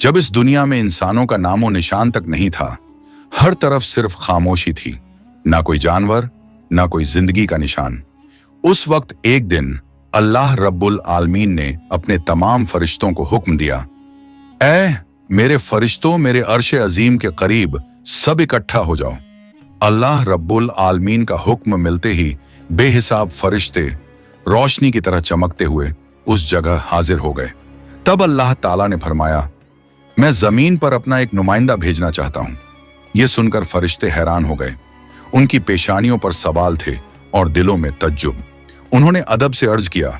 जब इस दुनिया में इंसानों का नामो निशान तक नहीं था, हर तरफ सिर्फ खामोशी थी, ना कोई जानवर, ना कोई जिंदगी का निशान। उस वक्त एक दिन अल्लाह रब्बुल आलमीन ने अपने तमाम फरिश्तों को हुक्म दिया, ऐ मेरे फरिश्तों, मेरे अर्श अजीम के करीब सब इकट्ठा हो जाओ। अल्लाह रब्बुल आलमीन का हुक्म मिलते ही बेहिसाब फरिश्ते रोशनी की तरह चमकते हुए उस जगह हाजिर हो गए। तब अल्लाह ताला ने फरमाया, मैं जमीन पर अपना एक नुमाइंदा भेजना चाहता हूं। यह सुनकर फरिश्ते हैरान हो गए। उनकी पेशानियों पर सवाल थे और दिलों में तज्जुब। उन्होंने अदब से अर्ज किया,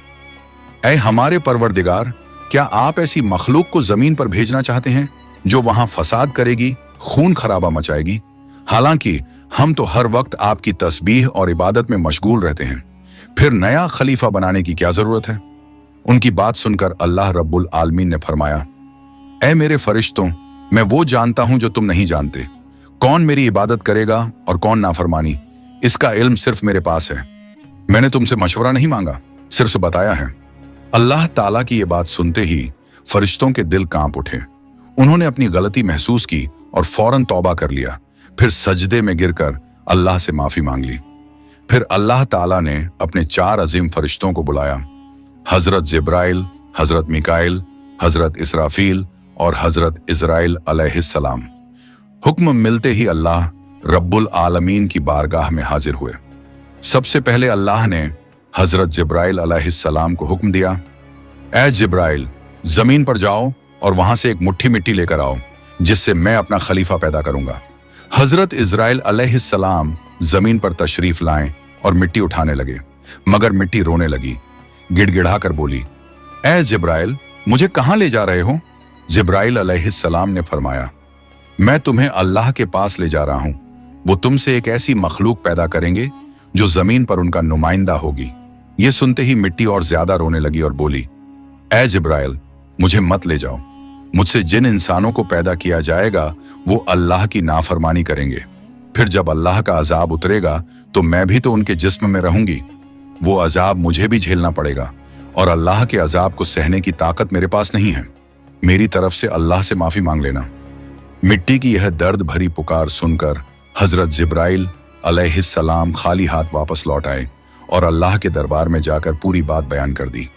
ऐ हमारे परवरदिगार, क्या आप ऐसी मखलूक को जमीन पर भेजना चाहते हैं जो वहां फसाद करेगी, खून खराबा मचाएगी? हालांकि हम तो हर वक्त आपकी तस्बीह और इबादत में मशगूल रहते हैं, फिर नया खलीफा बनाने की क्या जरूरत है? उनकी बात सुनकर अल्लाह रब्बुल आलमीन ने फरमाया, ऐ मेरे फरिश्तों, मैं वो जानता हूं जो तुम नहीं जानते। कौन मेरी इबादत करेगा और कौन नाफरमानी, इसका इल्म सिर्फ मेरे पास है। मैंने तुमसे मशवरा नहीं मांगा, सिर्फ बताया है। अल्लाह ताला की ये बात सुनते ही फरिश्तों के दिल कांप उठे। उन्होंने अपनी गलती महसूस की और फौरन तौबा कर लिया। फिर सजदे में गिरकर अल्लाह से माफी मांग ली। फिर अल्लाह ताला ने अपने 4 अजीम फरिश्तों को बुलाया, हजरत जिब्राइल, हजरत मिकाइल, हजरत इसराफील और हजरत इजराइल अलैहिस्सलाम। हुक्म मिलते ही अल्लाह रब्बुल आलमीन की बारगाह में हाजिर हुए। सबसे पहले अल्लाह ने हजरत जिब्राइल अलैहिस्सलाम को हुक्म दिया, ऐ जिब्राइल, जमीन पर जाओ और वहां से एक मुट्ठी मिट्टी लेकर आओ, जिससे मैं अपना खलीफा पैदा करूंगा। हजरत इजराइल अलैहिस्सलाम जमीन पर तशरीफ लाएं और मिट्टी उठाने लगे, मगर मिट्टी रोने लगी। गिड़गिड़ाकर बोली, ऐ जिब्राइल, मुझे कहां ले जा रहे हो? जिब्राइल अलैहिस्सलाम ने फरमाया, मैं तुम्हें अल्लाह के पास ले जा रहा हूं। वो तुमसे एक ऐसी मखलूक पैदा करेंगे जो जमीन पर उनका नुमाइंदा होगी। ये सुनते ही मिट्टी और ज्यादा रोने लगी और बोली, ऐ जिब्राइल, मुझे मत ले जाओ। मुझसे जिन इंसानों को पैदा किया जाएगा वो अल्लाह की नाफरमानी करेंगे। फिर जब अल्लाह का अजाब उतरेगा तो मैं भी तो उनके जिस्म में रहूंगी। वो अजाब मुझे भी झेलना पड़ेगा और अल्लाह के अजाब को सहने की ताकत मेरे पास नहीं है। मेरी तरफ से अल्लाह से माफी मांग लेना। मिट्टी की यह दर्द भरी पुकार सुनकर हजरत जिब्राइल अलैहिस्सलाम खाली हाथ वापस लौट आए और अल्लाह के दरबार में जाकर पूरी बात बयान कर दी।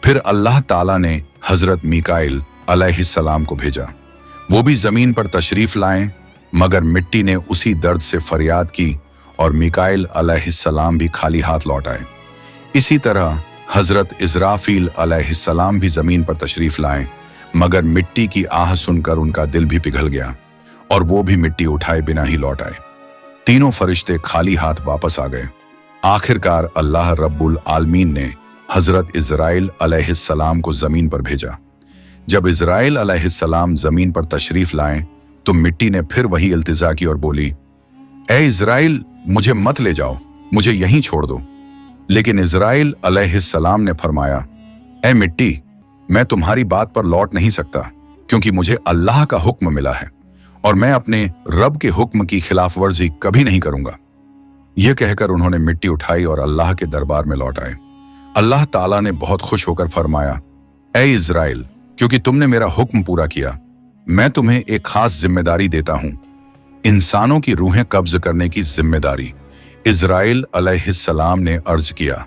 फिर अल्लाह ताला ने हजरत मिकाइल अलैहिस्सलाम को भेजा। वो भी जमीन पर तशरीफ लाएं, मगर मिट्टी ने उसी दर्द से फरियाद की और मिकाइल अलैहिस्सलाम भी खाली हाथ लौट आए। इसी तरह हजरत इजराफील अलैहिस्सलाम भी जमीन पर तशरीफ लाएं, मगर मिट्टी की आह सुनकर उनका दिल भी पिघल गया और वो भी मिट्टी उठाए बिना ही लौट आए। तीनों फरिश्ते खाली हाथ वापस आ गए। आखिरकार अल्लाह रब्बुल आलमीन ने हजरत इजराइल अलैहिस्सलाम को जमीन पर भेजा। जब इजराइल अलैहिस्सलाम जमीन पर तशरीफ लाएं तो मिट्टी ने फिर वही इल्तिजा की और बोली, ऐ इजराइल, मुझे मत ले जाओ, मुझे यहीं छोड़ दो। लेकिन इजराइल अलैहिस्सलाम ने फरमाया, ऐ मिट्टी, मैं तुम्हारी बात पर लौट नहीं सकता, क्योंकि मुझे अल्लाह का हुक्म मिला है और मैं अपने रब के हुक्म की खिलाफ वर्जी कभी नहीं करूंगा। यह कहकर उन्होंने मिट्टी उठाई और अल्लाह के दरबार में लौट आए। अल्लाह ताला ने बहुत खुश होकर फरमाया, ऐ इजराइल, क्योंकि तुमने मेरा हुक्म पूरा किया, मैं तुम्हें एक खास जिम्मेदारी देता हूं, इंसानों की रूहें कब्ज करने की जिम्मेदारी। इजराइल अलैहिस्सलाम ने अर्ज किया,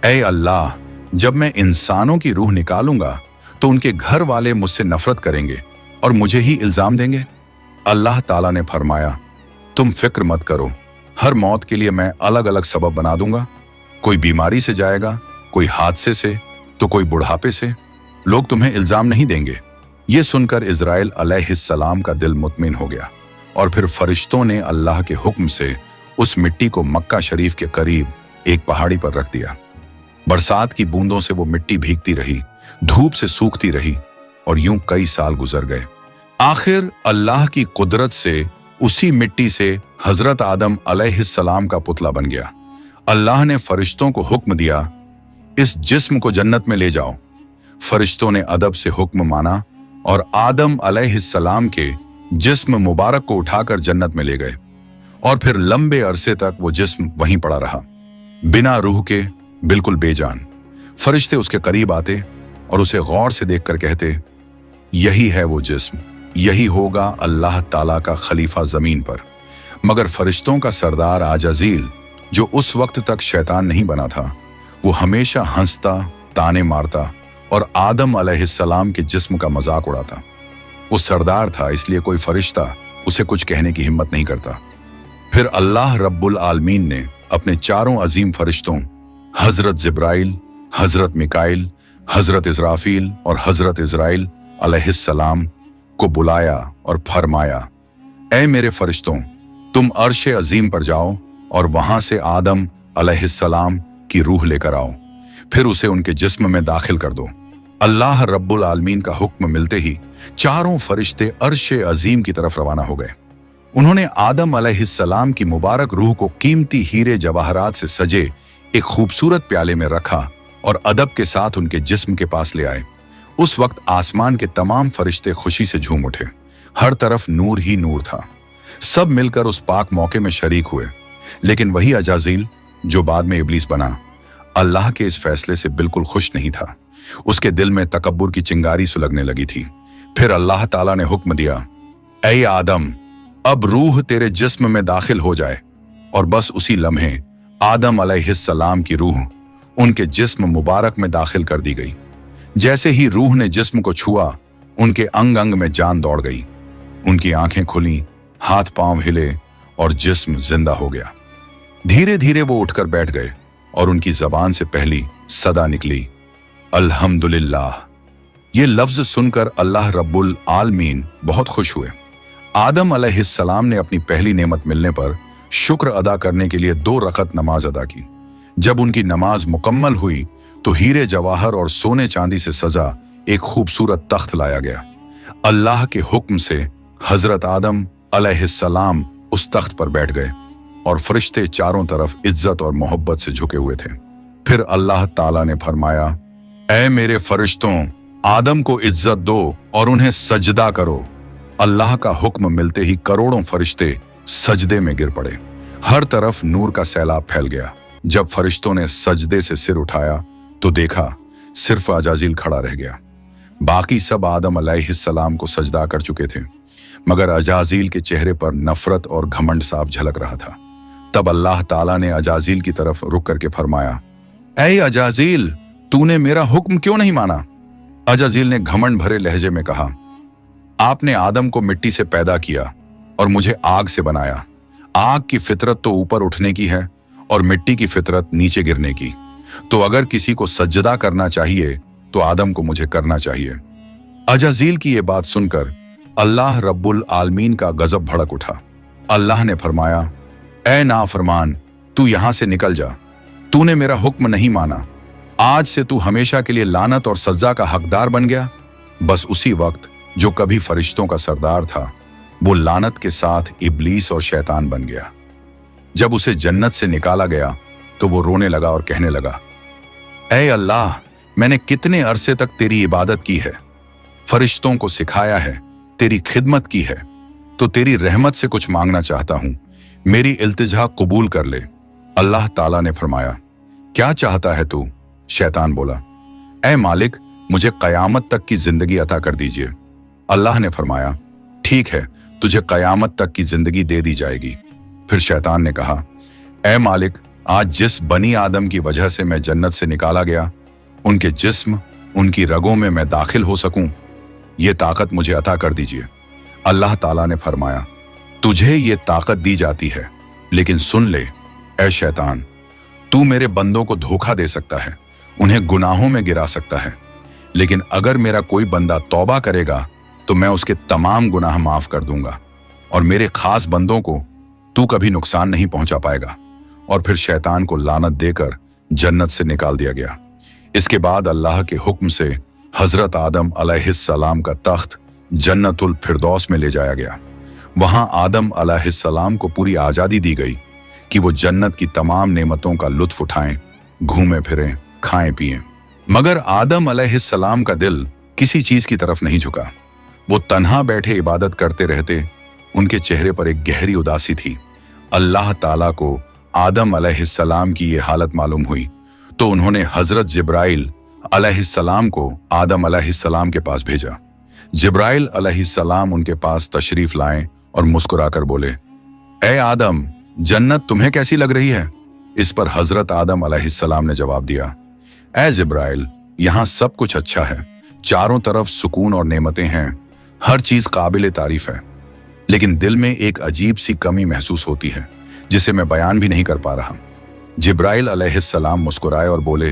ऐ अल्लाह, जब मैं इंसानों की रूह निकालूंगा तो उनके घर वाले मुझसे नफरत करेंगे और मुझे ही इल्जाम देंगे। अल्लाह ताला ने फरमाया, तुम फिक्र मत करो, हर मौत के लिए मैं अलग अलग सबब बना दूंगा। कोई बीमारी से जाएगा, कोई हादसे से, तो कोई बुढ़ापे से। लोग तुम्हें इल्जाम नहीं देंगे। ये सुनकर इजराइल अलैहिस्सलाम का दिल मुतमिन हो गया और फिर फरिश्तों ने अल्लाह के हुक्म से उस मिट्टी को मक्का शरीफ के करीब एक पहाड़ी पर रख दिया। बरसात की बूंदों से वो मिट्टी भीगती रही, धूप से सूखती रही और यूं कई साल गुजर गए। आखिर अल्लाह की कुदरत से उसी मिट्टी से हजरत आदम अलैहिस्सलाम का पुतला बन गया। अल्लाह ने फरिश्तों को हुक्म दिया, इस जिस्म को जन्नत में ले जाओ। फरिश्तों ने अदब से हुक्म माना और आदम अलैहिस्सलाम के जिस्म मुबारक को उठाकर जन्नत में ले गए और फिर लंबे अरसे तक वो जिस्म वहीं पड़ा रहा, बिना रूह के, बिल्कुल बेजान। फरिश्ते उसके करीब आते और उसे गौर से देखकर कहते, यही है वो जिस्म, यही होगा अल्लाह ताला का खलीफा जमीन पर। मगर फरिश्तों का सरदार आजाजील, जो उस वक्त तक शैतान नहीं बना था, वो हमेशा हंसता, ताने मारता और आदम अलैहिस्सलाम के जिस्म का मजाक उड़ाता। वो सरदार था, इसलिए कोई फरिश्ता उसे कुछ कहने की हिम्मत नहीं करता। फिर अल्लाह रब्बुल आलमीन ने अपने चारों अजीम फरिश्तों हजरत जिब्राइल, हजरत मिकाइल, हजरत इजराफील और हजरत इजराइल अलैहिस्सलाम को बुलाया और फरमाया, ऐ मेरे फरिश्तों, तुम अर्श अजीम पर जाओ और वहां से आदम अलैहिस्सलाम की रूह लेकर आओ, फिर उसे उनके जिस्म में दाखिल कर दो। अल्लाह रब्बुल आलमीन का हुक्म मिलते ही चारों फरिश्ते अर्श अजीम की तरफ रवाना हो गए। उन्होंने आदम अलैहिस्सलाम की मुबारक रूह को कीमती हीरे जवाहरात से सजे एक खूबसूरत प्याले में रखा और अदब के साथ उनके जिस्म के पास ले आए। उस वक्त आसमान के तमाम फरिश्ते खुशी से झूम उठे। हर तरफ नूर ही नूर था। सब मिलकर उस पाक मौके में शरीक हुए। लेकिन वही अजाजील, जो बाद में इब्लीस बना, अल्लाह के इस फैसले से बिल्कुल खुश नहीं था। उसके दिल में तकब्बुर की चिंगारी सुलगने लगी थी। फिर अल्लाह ताला ने हुक्म दिया, ऐ आदम, अब रूह तेरे जिस्म में दाखिल हो जाए। और बस उसी लम्हे आदम अलैहिस्सलाम की रूह उनके जिस्म मुबारक में दाखिल कर दी गई। जैसे ही रूह ने जिस्म को छुआ, उनके अंग अंग में जान दौड़ गई। उनकी आंखें खुली, हाथ पांव हिले और जिस्म जिंदा हो गया। धीरे धीरे वो उठकर बैठ गए और उनकी जबान से पहली सदा निकली, अल्हम्दुलिल्लाह। ये लफ्ज सुनकर अल्लाह रब्बुल आलमीन बहुत खुश हुए। आदम अलैहिस्सलाम ने अपनी पहली नेमत मिलने पर शुक्र अदा करने के लिए 2 रकत नमाज अदा की। जब उनकी नमाज मुकम्मल हुई तो हीरे जवाहर और सोने चांदी से सजा एक खूबसूरत तख्त लाया गया। अल्लाह के हुक्म से हजरत आदम अलैहिस्सलाम उस तख्त पर बैठ गए और फरिश्ते चारों तरफ इज्जत और मोहब्बत से झुके हुए थे। फिर अल्लाह ताला ने फरमाया, ऐ मेरे फरिश्तों, आदम को इज्जत दो और उन्हें सजदा करो। अल्लाह का हुक्म मिलते ही करोड़ों फरिश्ते सजदे में गिर पड़े। हर तरफ नूर का सैलाब फैल गया। जब फरिश्तों ने सजदे से सिर उठाया तो देखा सिर्फ अजाजील खड़ा रह गया। बाकी सब आदम अलैहिस्सलाम को सजदा कर चुके थे, मगर अजाजील के चेहरे पर नफरत और घमंड साफ झलक रहा था। तब अल्लाह ताला ने अजाजील की तरफ रुक करके फरमाया, ऐ अजाजील, तूने मेरा हुक्म क्यों नहीं माना? अजाजील ने घमंड भरे लहजे में कहा, आपने आदम को मिट्टी से पैदा किया और मुझे आग से बनाया। आग की फितरत तो ऊपर उठने की है और मिट्टी की फितरत नीचे गिरने की। तो अगर किसी को सजदा करना चाहिए तो आदम को मुझे करना चाहिए। अजाजील की ये बात सुनकर अल्लाह रब्बुल आलमीन का गजब भड़क उठा। अल्लाह ने फरमाया, ऐ नाफरमान, तू यहां से निकल जा। तूने मेरा हुक्म नहीं माना। आज से तू हमेशा के लिए लानत और सजा का हकदार बन गया। बस उसी वक्त जो कभी फरिश्तों का सरदार था, वो लानत के साथ इब्लीस और शैतान बन गया। जब उसे जन्नत से निकाला गया तो वो रोने लगा और कहने लगा, ऐ अल्लाह, मैंने कितने अरसे तक तेरी इबादत की है, फरिश्तों को सिखाया है, तेरी खिदमत की है, तो तेरी रहमत से कुछ मांगना चाहता हूं। मेरी इल्तिजा कबूल कर ले। अल्लाह ताला ने फरमाया, क्या चाहता है तू? शैतान बोला, ऐ मालिक, मुझे कयामत तक की जिंदगी अता कर दीजिए। अल्लाह ने फरमाया, ठीक है, तुझे कयामत तक की जिंदगी दे दी जाएगी। फिर शैतान ने कहा, ऐ मालिक, आज जिस बनी आदम की वजह से मैं जन्नत से निकाला गया, उनके जिस्म, उनकी रगों में मैं दाखिल हो सकूं, ये ताकत मुझे अता कर दीजिए। अल्लाह ताला ने फरमाया, तुझे ये ताकत दी जाती है, लेकिन सुन ले ऐ शैतान, तू मेरे बंदों को धोखा दे सकता है, उन्हें गुनाहों में गिरा सकता है, लेकिन अगर मेरा कोई बंदा तौबा करेगा तो मैं उसके तमाम गुनाह माफ कर दूंगा और मेरे खास बंदों को तू कभी नुकसान नहीं पहुंचा पाएगा। और फिर शैतान को लानत देकर जन्नत से निकाल दिया गया। इसके बाद अल्लाह के हुक्म से हजरत आदम अलैहिस्सलाम का तख्त जन्नतुल फिरदौस में ले जाया गया। वहां आदम अलैहिस्सलाम को पूरी आजादी दी गई कि वो जन्नत की तमाम नेमतों का लुत्फ उठाएं, घूमें फिरें, खाएं पिएं। मगर आदम अलैहिस्सलाम का दिल किसी चीज की तरफ नहीं झुका। वो तन्हा बैठे इबादत करते रहते। उनके चेहरे पर एक गहरी उदासी थी। अल्लाह ताला को आदम अलैहिस्सलाम की ये हालत मालूम हुई तो उन्होंने हजरत जिब्राइल अलैहिस्सलाम को आदम अलैहिस्सलाम के पास भेजा। जिब्राइल अलैहिस्सलाम उनके पास तशरीफ लाए और मुस्कुराकर बोले, ए आदम, जन्नत तुम्हें कैसी लग रही है? इस पर हजरत आदम अलैहिस्सलाम ने जवाब दिया, ए जिब्राइल, यहाँ सब कुछ अच्छा है, चारों तरफ सुकून और नेमतें हैं, हर चीज काबिल तारीफ है, लेकिन दिल में एक अजीब सी कमी महसूस होती है जिसे मैं बयान भी नहीं कर पा रहा। जिब्राइल अलैहिस्सलाम मुस्कुराए और बोले,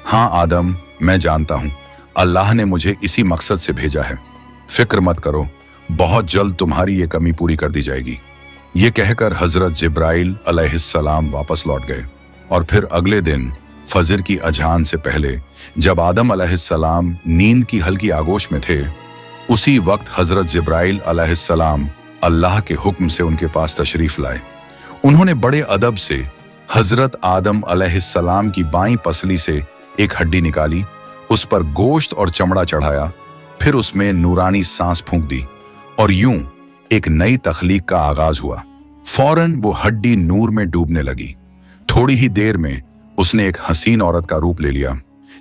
हाँ आदम, मैं जानता हूं, अल्लाह ने मुझे इसी मकसद से भेजा है, फिक्र मत करो, बहुत जल्द तुम्हारी ये कमी पूरी कर दी जाएगी। ये कहकर हजरत जिब्राइल अलैहिस्सलाम वापस लौट गए और फिर अगले दिन फजर की अजान से पहले जब आदम अलैहिस्सलाम नींद की हल्की आगोश में थे, उसी वक्त हजरत जिब्राइल अलैहिस्सलाम अल्लाह के हुक्म से उनके पास तशरीफ लाए। उन्होंने बड़े अदब से हजरत आदम अलैहिस्सलाम की बाईं पसली से एक हड्डी निकाली, उस पर गोश्त और चमड़ा चढ़ाया, फिर उसमें नूरानी सांस फूंक दी और यूं एक नई तख्लीक का आगाज हुआ। फौरन वो हड्डी नूर में डूबने लगी। थोड़ी ही देर में उसने एक हसीन औरत का रूप ले लिया,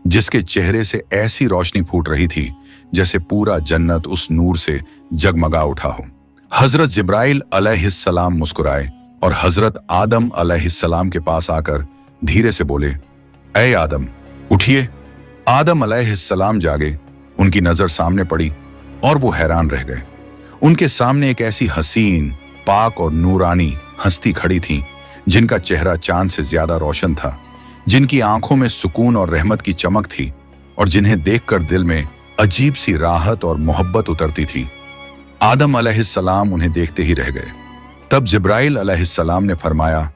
जिसके चेहरे से ऐसी रोशनी फूट रही थी जैसे पूरा जन्नत उस नूर से जगमगा उठा हो। हजरत जिब्राइल अलैहिस्सलाम मुस्कुराए और हजरत आदम अलैहिस्सलाम के पास आकर धीरे से बोले, ए आदम, उठिए। आदम अलैहिस्सलाम जागे, उनकी नजर सामने पड़ी और वो हैरान रह गए। उनके सामने एक ऐसी हसीन, पाक और नूरानी हस्ती खड़ी थी जिनका चेहरा चांद से ज्यादा रोशन था, जिनकी आंखों में सुकून और रहमत की चमक थी और जिन्हें देखकर दिल में अजीब सी राहत और मोहब्बत उतरती थी। आदम अलैहिस्सलाम उन्हें देखते ही रह गए। तब जिब्राइल अलैहिस्सलाम ने फरमाया,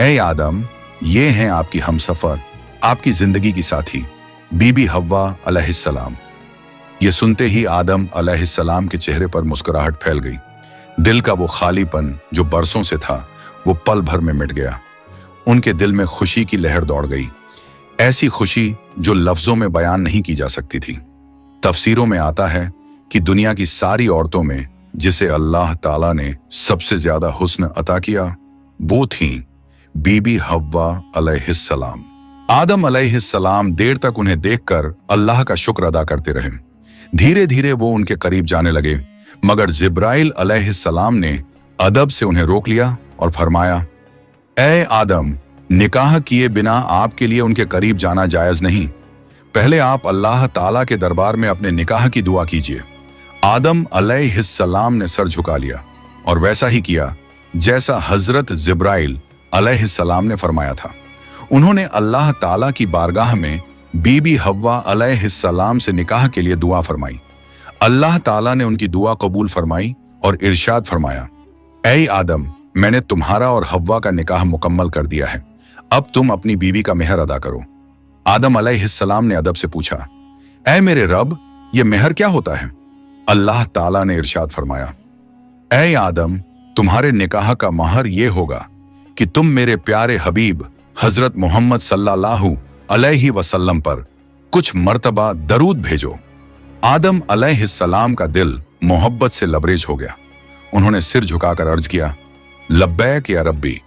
ए आदम, ये हैं आपकी हमसफर, आपकी जिंदगी की साथी, बीबी हव्वा अलैहिस्सलाम। ये सुनते ही आदम अलैहिस्सलाम के चेहरे पर मुस्कुराहट फैल गई। दिल का वो खालीपन जो बरसों से था, वो पल भर में मिट गया। उनके दिल में खुशी की लहर दौड़ गई, ऐसी खुशी जो लफ्जों में बयान नहीं की जा सकती थी। तफसीरों में आता है कि दुनिया की सारी औरतों में जिसे अल्लाह ताला ने सबसे ज्यादा हुस्न अता किया, वो थी बीबी हव्वा अलैहिस्सलाम। आदम अलैहिस्सलाम देर तक उन्हें देखकर अल्लाह का शुक्र अदा करते रहे। धीरे धीरे वो उनके करीब जाने लगे, मगर जिब्राइल अलैहिस्सलाम ने अदब से उन्हें रोक लिया और फरमाया, ए आदम, निकाह किए बिना आपके लिए उनके करीब जाना जायज नहीं। पहले आप अल्लाह ताला के दरबार में अपने निकाह की दुआ कीजिए। आदम अलैहिस्सलाम ने सर झुका लिया और वैसा ही किया जैसा हजरत जिब्राइल अलैहिस्सलाम ने फरमाया था। उन्होंने अल्लाह ताला की बारगाह में बीबी हव्वा अलैहिस्सलाम से निकाह के लिए दुआ फरमाई। अल्लाह ताला ने उनकी दुआ कबूल फरमाई और इरशाद फरमाया, ऐ आदम, मैंने तुम्हारा और हव्वा का निकाह मुकम्मल कर दिया है, अब तुम अपनी बीवी का मेहर अदा करो। आदम अलैहिस्सलाम ने अदब से पूछा, ऐ मेरे रब, ये मेहर क्या होता है? अल्लाह ताला ने इरशाद फरमाया, ऐ आदम, तुम्हारे निकाह का महर ये होगा कि तुम मेरे प्यारे हबीब हजरत मोहम्मद सल्लल्लाहु अलैहि वसल्लम पर कुछ मर्तबा दरूद भेजो। आदम अलैहिस्सलाम का दिल मोहब्बत से लबरेज हो गया। उन्होंने सिर झुकाकर अर्ज किया, लब्बैक या रब्बी।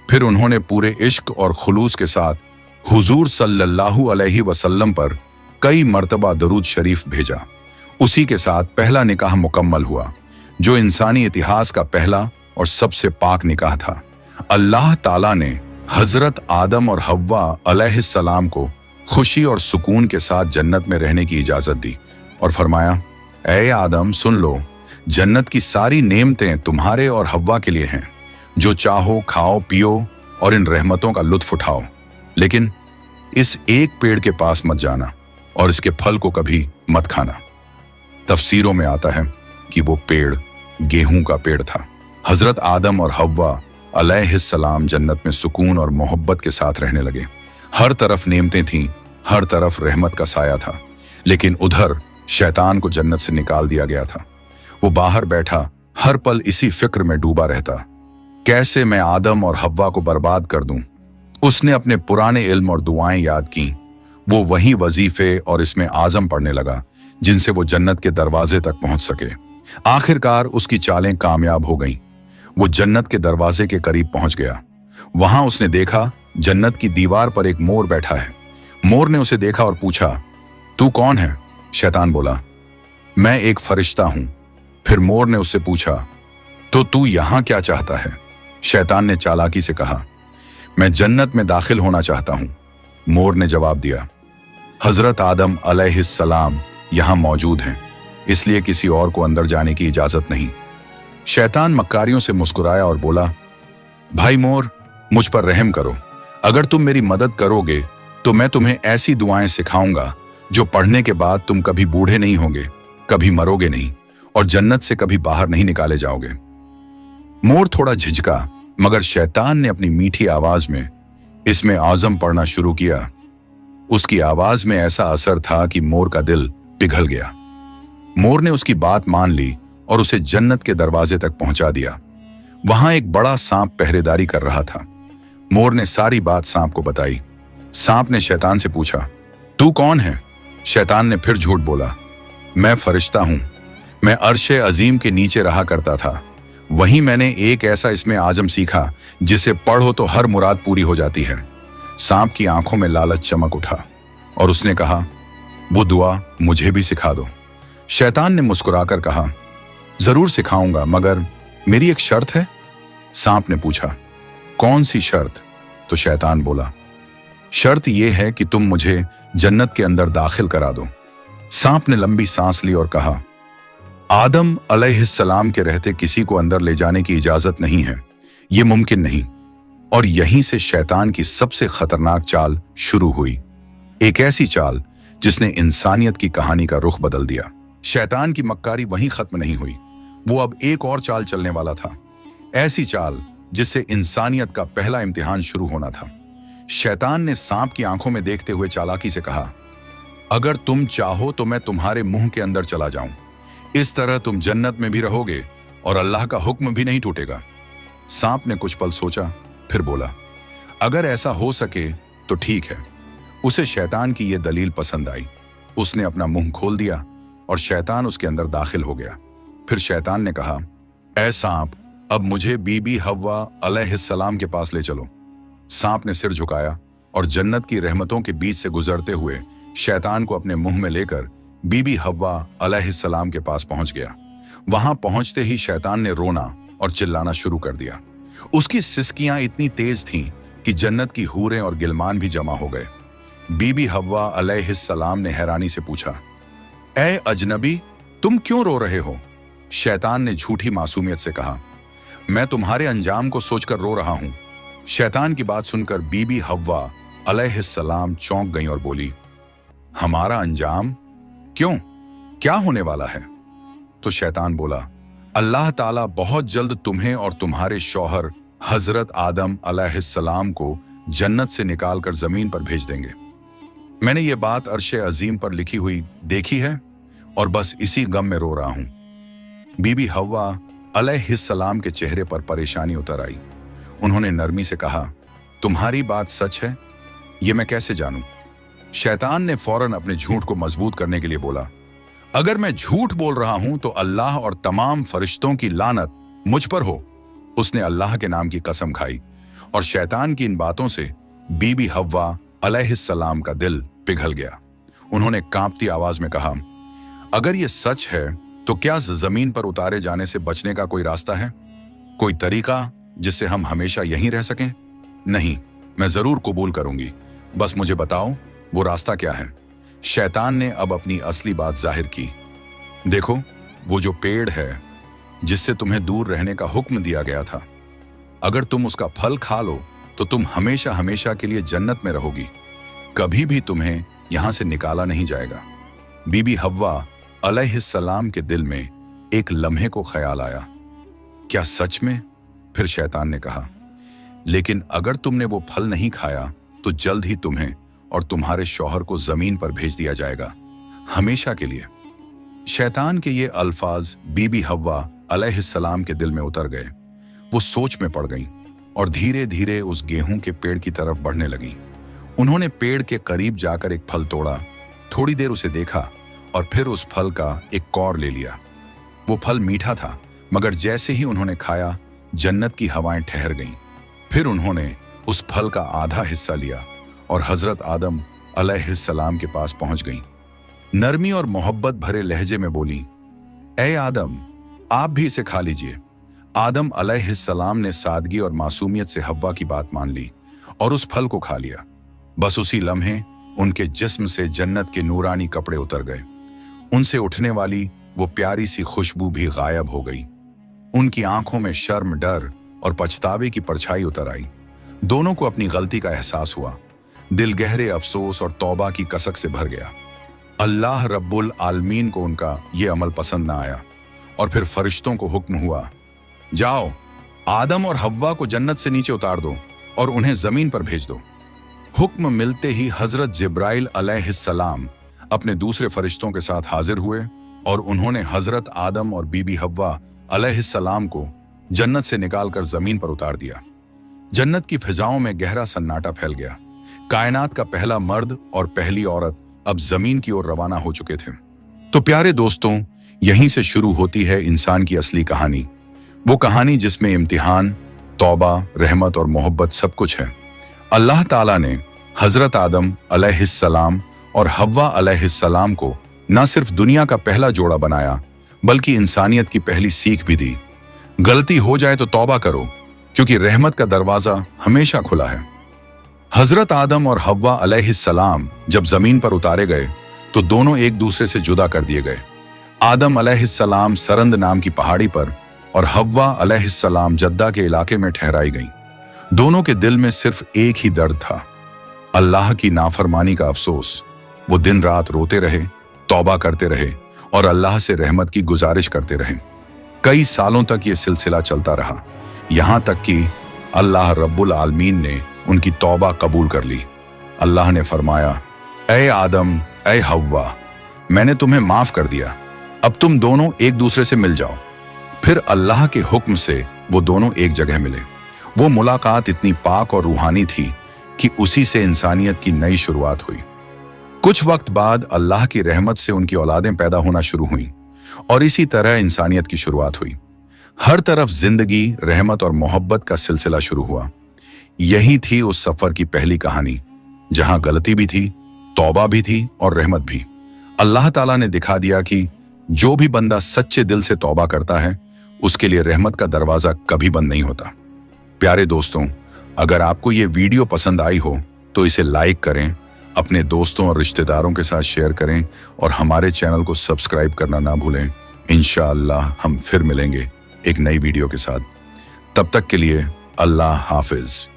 फिर उन्होंने पूरे इश्क और खुलूस के साथ हुजूर सल्लल्लाहु अलैहि वसल्लम पर कई मर्तबा दरूद शरीफ भेजा। उसी के साथ पहला निकाह मुकम्मल हुआ, जो इंसानी इतिहास का पहला और सबसे पाक निकाह था। अल्लाह ताला ने हजरत आदम और हव्वा अलैहिस्सलाम को खुशी और सुकून के साथ जन्नत में रहने की इजाजत दी और फरमाया, ऐ आदम, सुन लो, जन्नत की सारी नेमतें तुम्हारे और हव्वा के लिए हैं। जो चाहो खाओ पियो और इन रहमतों का लुत्फ उठाओ, लेकिन इस एक पेड़ के पास मत जाना और इसके फल को कभी मत खाना। तफसीरों में आता है कि वो पेड़ गेहूं का पेड़ था। हजरत आदम और हव्वा अलैहिस्सलाम जन्नत में सुकून और मोहब्बत के साथ रहने लगे। हर तरफ नेमतें थीं, हर तरफ रहमत का साया था, लेकिन उधर शैतान को जन्नत से निकाल दिया गया था। वो बाहर बैठा हर पल इसी फिक्र में डूबा रहता, कैसे मैं आदम और हव्वा को बर्बाद कर दूं। उसने अपने पुराने इल्म और दुआएं याद की। वो वही वजीफे और इसमें आजम पढ़ने लगा जिनसे वो जन्नत के दरवाजे तक पहुंच सके। आखिरकार उसकी चालें कामयाब हो गईं। वो जन्नत के दरवाजे के करीब पहुंच गया। वहां उसने देखा जन्नत की दीवार पर एक मोर बैठा है। मोर ने उसे देखा और पूछा, तू कौन है? शैतान बोला, मैं एक फरिश्ता हूं। फिर मोर ने उससे पूछा, तो तू यहां क्या चाहता है? शैतान ने चालाकी से कहा, मैं जन्नत में दाखिल होना चाहता हूं। मोर ने जवाब दिया, हजरत आदम अलैहिस्सलाम यहां मौजूद हैं, इसलिए किसी और को अंदर जाने की इजाजत नहीं। शैतान मक्कारियों से मुस्कुराया और बोला, भाई मोर, मुझ पर रहम करो। अगर तुम मेरी मदद करोगे तो मैं तुम्हें ऐसी दुआएं सिखाऊंगा जो पढ़ने के बाद तुम कभी बूढ़े नहीं होगे, कभी मरोगे नहीं और जन्नत से कभी बाहर नहीं निकाले जाओगे। मोर थोड़ा झिझका, मगर शैतान ने अपनी मीठी आवाज में इसमें आज़म पढ़ना शुरू किया। उसकी आवाज में ऐसा असर था कि मोर का दिल पिघल गया। मोर ने उसकी बात मान ली और उसे जन्नत के दरवाजे तक पहुंचा दिया। वहां एक बड़ा सांप पहरेदारी कर रहा था। मोर ने सारी बात सांप को बताई। सांप ने शैतान से पूछा, तू कौन है? शैतान ने फिर झूठ बोला, मैं फरिश्ता हूं। मैं अर्शे अजीम के नीचे रहा करता था। वहीं मैंने एक ऐसा इसमें आजम सीखा जिसे पढ़ो तो हर मुराद पूरी हो जाती है। सांप की आंखों में लालच चमक उठा और उसने कहा, वो दुआ मुझे भी सिखा दो। शैतान ने मुस्कुराकर कहा, जरूर सिखाऊंगा, मगर मेरी एक शर्त है। सांप ने पूछा, कौन सी शर्त? तो शैतान बोला, शर्त यह है कि तुम मुझे जन्नत के अंदर दाखिल करा दो। सांप ने लंबी सांस ली और कहा, आदम अलैहिस्सलाम के रहते किसी को अंदर ले जाने की इजाजत नहीं है, यह मुमकिन नहीं। और यहीं से शैतान की सबसे खतरनाक चाल शुरू हुई, एक ऐसी चाल जिसने इंसानियत की कहानी का रुख बदल दिया। शैतान की मक्कारी वहीं खत्म नहीं हुई, वो अब एक और चाल चलने वाला था, ऐसी चाल जिससे इंसानियत का पहला इम्तिहान शुरू होना था। शैतान ने सांप की आंखों में देखते हुए चालाकी से कहा, अगर तुम चाहो तो मैं तुम्हारे मुंह के अंदर चला जाऊं। इस तरह तुम जन्नत में भी रहोगे और अल्लाह का हुक्म भी नहीं टूटेगा। सांप ने कुछ पल सोचा, फिर बोला, अगर ऐसा हो सके तो ठीक है। उसे शैतान की यह दलील पसंद आई। उसने अपना मुंह खोल दिया और शैतान उसके अंदर दाखिल हो गया। फिर शैतान ने कहा, ऐ सांप, अब मुझे बीबी हव्वा अलैहिस्सलाम के पास ले चलो। सांप ने सिर झुकाया और जन्नत की रहमतों के बीच से गुजरते हुए शैतान को अपने मुंह में लेकर बीबी हव्वा अलैहिस्सलाम के पास पहुंच गया। वहां पहुंचते ही शैतान ने रोना और चिल्लाना शुरू कर दिया। उसकी सिसकियां इतनी तेज थीं कि जन्नत की हूरें और गिलमान भी जमा हो गए। बीबी हव्वा अलैहिस्सलाम ने हैरानी से पूछा, ऐ अजनबी, तुम क्यों रो रहे हो? शैतान ने झूठी मासूमियत से कहा, मैं तुम्हारे अंजाम को सोचकर रो रहा हूं। शैतान की बात सुनकर बीबी हव्वा अलैहिस्सलाम चौंक गईं और बोली, हमारा अंजाम? क्यों, क्या होने वाला है? तो शैतान बोला, अल्लाह ताला बहुत जल्द तुम्हें और तुम्हारे शौहर हजरत आदम अलैहिस्सलाम को जन्नत से निकालकर जमीन पर भेज देंगे। मैंने ये बात अर्शे अजीम पर लिखी हुई देखी है और बस इसी गम में रो रहा हूं। बीबी हव्वा अलैहिस्सलाम के चेहरे पर परेशानी उतर आई। उन्होंने नरमी से कहा, तुम्हारी बात सच है? ये मैं कैसे जानूं? शैतान ने फौरन अपने झूठ को मजबूत करने के लिए बोला, अगर मैं झूठ बोल रहा हूं तो अल्लाह और तमाम फरिश्तों की लानत मुझ पर हो। उसने अल्लाह के नाम की कसम खाई और शैतान की इन बातों से बीबी हव्वा अलैहिस्सलाम का दिल पिघल गया। उन्होंने कांपती आवाज में कहा, अगर ये सच है तो क्या जमीन पर उतारे जाने से बचने का कोई रास्ता है? कोई तरीका जिससे हम हमेशा यहीं रह सकें? नहीं, मैं जरूर कबूल करूंगी, बस मुझे बताओ वो रास्ता क्या है। शैतान ने अब अपनी असली बात जाहिर की। देखो, वो जो पेड़ है जिससे तुम्हें दूर रहने का हुक्म दिया गया था, अगर तुम उसका फल खा लो तो तुम हमेशा हमेशा के लिए जन्नत में रहोगी, कभी भी तुम्हें यहां से निकाला नहीं जाएगा। बीबी हव्वा अलैहिस्सलाम के दिल में एक लम्हे को ख्याल आया, क्या सच में? फिर शैतान ने कहा, लेकिन अगर तुमने वो फल नहीं खाया तो जल्द ही तुम्हें और तुम्हारे शौहर को जमीन पर भेज दिया जाएगा, हमेशा के लिए। शैतान के ये अल्फाज बीबी हव्वा अलैहिस्सलाम के दिल में उतर गए। वो सोच में पड़ गईं और धीरे धीरे उस गेहूं के पेड़ की तरफ बढ़ने लगीं। उन्होंने पेड़ के करीब जाकर एक फल तोड़ा, थोड़ी देर उसे देखा और फिर उस फल का एक कौर ले लिया। वो फल मीठा था, मगर जैसे ही उन्होंने खाया जन्नत की हवाएं ठहर गईं। फिर उन्होंने उस फल का आधा हिस्सा लिया और हजरत आदम अलैहिस्सलाम के पास पहुंच गईं। नरमी और मोहब्बत भरे लहजे में बोली, ए आदम, आप भी इसे खा लीजिए। आदम अलैहिस्सलाम ने सादगी और मासूमियत से हव्वा की बात मान ली और उस फल को खा लिया। बस उसी लम्हे उनके जिस्म से जन्नत के नूरानी कपड़े उतर गए। उनसे उठने वाली वो प्यारी सी खुशबू भी गायब हो गई। उनकी आंखों में शर्म, डर और पछतावे की परछाई उतर आई। दोनों को अपनी गलती का एहसास हुआ। दिल गहरे अफसोस और तौबा की कसक से भर गया। अल्लाह रब्बुल आलमीन को उनका ये अमल पसंद ना आया और फिर फरिश्तों को हुक्म हुआ, जाओ, आदम और हव्वा को जन्नत से नीचे उतार दो और उन्हें जमीन पर भेज दो। हुक्म मिलते ही हजरत जिब्राइल अलैहिस्सलाम अपने दूसरे फरिश्तों के साथ हाजिर हुए और उन्होंने हजरत आदम और बीबी हव्वा अलैहिस्सलाम को जन्नत से निकालकर जमीन पर उतार दिया। जन्नत की फिजाओं में गहरा सन्नाटा फैल गया। कायनात का पहला मर्द और पहली औरत अब जमीन की ओर रवाना हो चुके थे। तो प्यारे दोस्तों, यहीं से शुरू होती है इंसान की असली कहानी। वो कहानी जिसमें इम्तिहान, तौबा, रहमत और मोहब्बत सब कुछ है। अल्लाह ताला ने हजरत आदम अलैहिस्सलाम और हव्वा अलैहिस्सलाम को न सिर्फ दुनिया का पहला जोड़ा बनाया, बल्कि इंसानियत की पहली सीख भी दी। गलती हो जाए तो तौबा करो, क्योंकि रहमत का दरवाजा हमेशा खुला है। हजरत आदम और हव्वा अलैहिस्सलाम जब जमीन पर उतारे गए तो दोनों एक दूसरे से जुदा कर दिए गए। आदम अलैहिस्सलाम सरंद नाम की पहाड़ी पर और हव्वा अलैहिस्सलाम जद्दा के इलाके में ठहराई गईं। दोनों के दिल में सिर्फ एक ही दर्द था, अल्लाह की नाफरमानी का अफसोस। वो दिन रात रोते रहे, तौबा करते रहे और अल्लाह से रहमत की गुजारिश करते रहे। कई सालों तक ये सिलसिला चलता रहा, यहां तक कि अल्लाह रब्बुल आलमीन ने उनकी तौबा कबूल कर ली। अल्लाह ने फरमाया, ए आदम, ए हव्वा, मैंने तुम्हें माफ कर दिया, अब तुम दोनों एक दूसरे से मिल जाओ। फिर अल्लाह के हुक्म से वो दोनों एक जगह मिले। वो मुलाकात इतनी पाक और रूहानी थी कि उसी से इंसानियत की नई शुरुआत हुई। कुछ वक्त बाद अल्लाह की रहमत से उनकी औलादें पैदा होना शुरू हुईं और इसी तरह इंसानियत की शुरुआत हुई। हर तरफ जिंदगी, रहमत और मोहब्बत का सिलसिला शुरू हुआ। यही थी उस सफर की पहली कहानी, जहां गलती भी थी, तौबा भी थी और रहमत भी। अल्लाह ताला ने दिखा दिया कि जो भी बंदा सच्चे दिल से तौबा करता है, उसके लिए रहमत का दरवाजा कभी बंद नहीं होता। प्यारे दोस्तों, अगर आपको ये वीडियो पसंद आई हो तो इसे लाइक करें, अपने दोस्तों और रिश्तेदारों के साथ शेयर करें और हमारे चैनल को सब्सक्राइब करना ना भूलें। इंशाअल्लाह हम फिर मिलेंगे एक नई वीडियो के साथ। तब तक के लिए अल्लाह हाफिज।